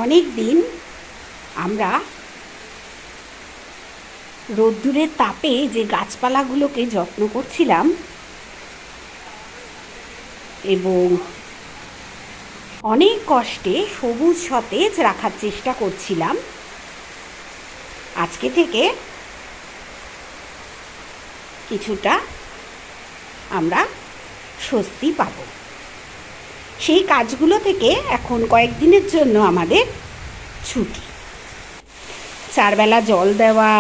অনেক দিন আমরা রোদ্দুরের তাপে যে গাছপালাগুলোকে যত্ন করছিলাম এবং অনেক কষ্টে সবুজ সতেজ রাখার চেষ্টা করছিলাম, আজকে থেকে কিছুটা আমরা স্বস্তি পাব। সেই কাজগুলো থেকে এখন কয়েকদিনের জন্য আমাদের ছুটি। চারবেলা জল দেওয়া,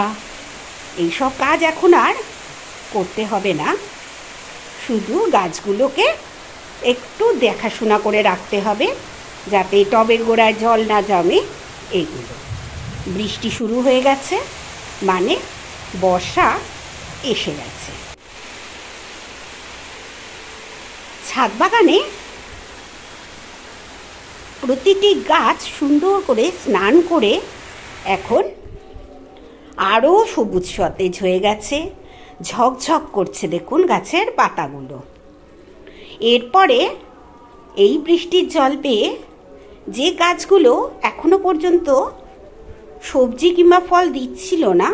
এইসব কাজ এখন আর করতে হবে না। শুধু গাছগুলোকে একটু দেখাশোনা করে রাখতে হবে যাতে টবের গোড়ায় জল না জমে। এগুলো বৃষ্টি শুরু হয়ে গেছে, মানে বর্ষা এসে গেছে। ছাদ বাগানে প্রতিটি গাছ সুন্দর করে স্নান করে এখন আরও সবুজ সতেজ হয়ে গেছে, ঝকঝক করছে। দেখুন গাছের পাতাগুলো। এরপরে এই বৃষ্টির জল পেয়ে যে গাছগুলো এখনো পর্যন্ত সবজি কিংবা ফল দিচ্ছিল না,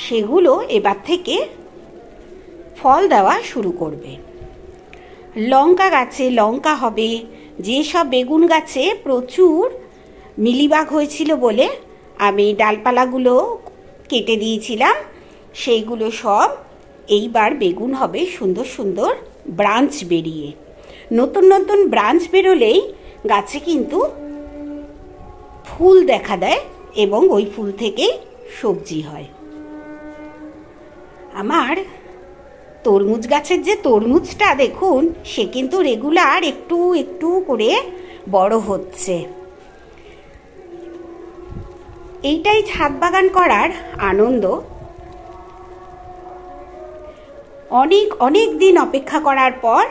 সেগুলো এবার থেকে ফল দেওয়া শুরু করবে। লঙ্কা গাছে লঙ্কা হবে। যেসব বেগুন গাছে প্রচুর মিলিবাগ হয়েছিল বলে আমি ডালপালাগুলো কেটে দিয়েছিলাম, সেইগুলো সব এইবার বেগুন হবে। সুন্দর সুন্দর ব্রাঞ্চ বেরিয়ে, নতুন নতুন ব্রাঞ্চ বেরোলেই গাছে কিন্তু ফুল দেখা দেয় এবং ওই ফুল থেকেই সবজি হয়। আমার তরমুজ গাছের যে তরমুজটা দেখুন, সে কিন্তু রেগুলার একটু একটু করে বড় হচ্ছে। এইটাই ছাদ বাগান করার আনন্দ। অনেক অনেক দিন অপেক্ষা করার পর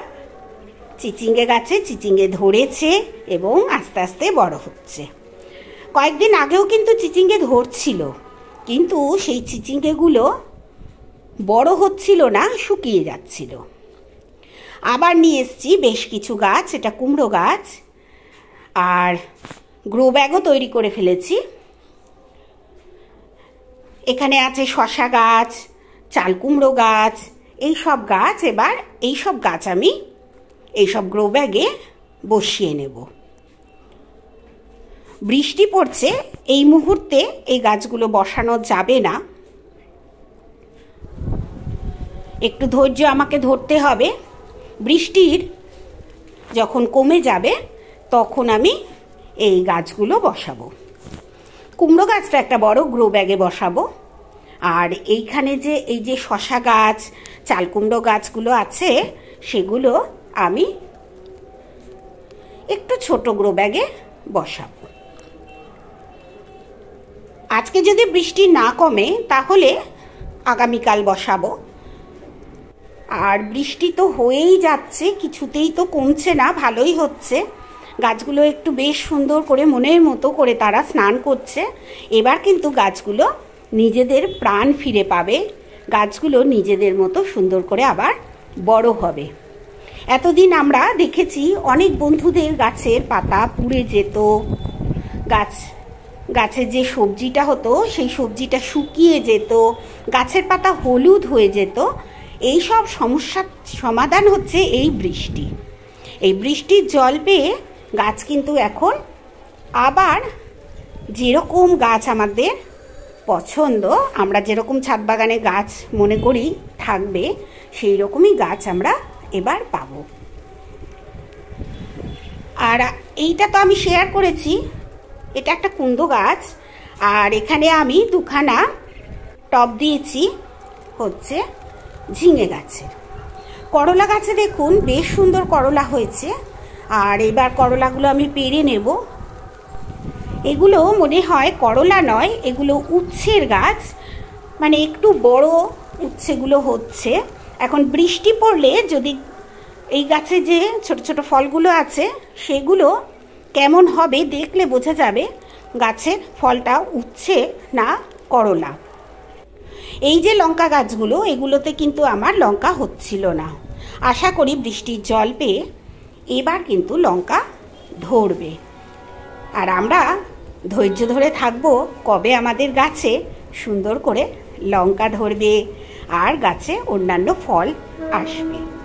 চিচিঙ্গে গাছে চিচিঙ্গে ধরেছে এবং আস্তে আস্তে বড় হচ্ছে। কয়েকদিন আগেও কিন্তু চিচিঙ্গে ধরছিল, কিন্তু সেই চিচিঙ্গেগুলো বড় হচ্ছিল না, শুকিয়ে যাচ্ছিল। আবার নিয়ে এসছি বেশ কিছু গাছ। এটা কুমড়ো গাছ, আর গ্রো ব্যাগও তৈরি করে ফেলেছি। এখানে আছে শসা গাছ, চাল কুমড়ো গাছ, এইসব গাছ। এবার এইসব গাছ আমি এইসব গ্রো ব্যাগে বসিয়ে নেব। বৃষ্টি পড়ছে, এই মুহূর্তে এই গাছগুলো বসানো যাবে না। একটু ধৈর্য আমাকে ধরতে হবে। বৃষ্টির যখন কমে যাবে তখন আমি এই গাছগুলো বসাবো। কুমড়ো গাছটা একটা বড় গ্রো ব্যাগে বসাবো, আর এইখানে যে এই যে শসা গাছ, চাল কুমড়ো গাছগুলো আছে, সেগুলো আমি একটু ছোট গ্রো ব্যাগে বসাবো। আজকে যদি বৃষ্টি না কমে তাহলে আগামীকাল বসাবো। আর বৃষ্টি তো হয়েই যাচ্ছে, কিছুতেই তো কমছে না, ভালোই হচ্ছে। গাছগুলো একটু বেশ সুন্দর করে মনের মতো করে তারা স্নান করছে। এবার কিন্তু গাছগুলো নিজেদের প্রাণ ফিরে পাবে, গাছগুলো নিজেদের মতো সুন্দর করে আবার বড় হবে। এতদিন আমরা দেখেছি অনেক বন্ধুদের গাছের পাতা পুড়ে যেত, গাছের যে সবজিটা হতো সেই সবজিটা শুকিয়ে যেত, গাছের পাতা হলুদ হয়ে যেত। এই সব সমস্যার সমাধান হচ্ছে এই বৃষ্টি। এই বৃষ্টির জল পেয়ে গাছ কিন্তু এখন আবার যেরকম গাছ আমাদের পছন্দ, আমরা যেরকম ছাদ বাগানে গাছ মনে করি থাকবে, সেই রকমই গাছ আমরা এবার পাব। আর এইটা তো আমি শেয়ার করেছি, এটা একটা কুন্দ গাছ। আর এখানে আমি দুখানা টব দিয়েছি হচ্ছে ঝিঙে গাছের। করলা গাছে দেখুন বেশ সুন্দর করলা হয়েছে, আর এবার করলাগুলো আমি পেরে নেব। এগুলো মনে হয় করলা নয়, এগুলো উচ্ছের গাছ, মানে একটু বড় উচ্ছেগুলো হচ্ছে। এখন বৃষ্টি পড়লে যদি এই গাছে যে ছোট ছোট ফলগুলো আছে সেগুলো কেমন হবে দেখলে বোঝা যাবে গাছের ফলটা উচ্ছে না করলা। এই যে লঙ্কা গাছগুলো, এগুলোতে কিন্তু আমার লঙ্কা হচ্ছিল না। আশা করি বৃষ্টির জল পেয়ে এবার কিন্তু লঙ্কা ধরবে। আর আমরা ধৈর্য ধরে থাকবো কবে আমাদের গাছে সুন্দর করে লঙ্কা ধরবে আর গাছে অন্যান্য ফল আসবে।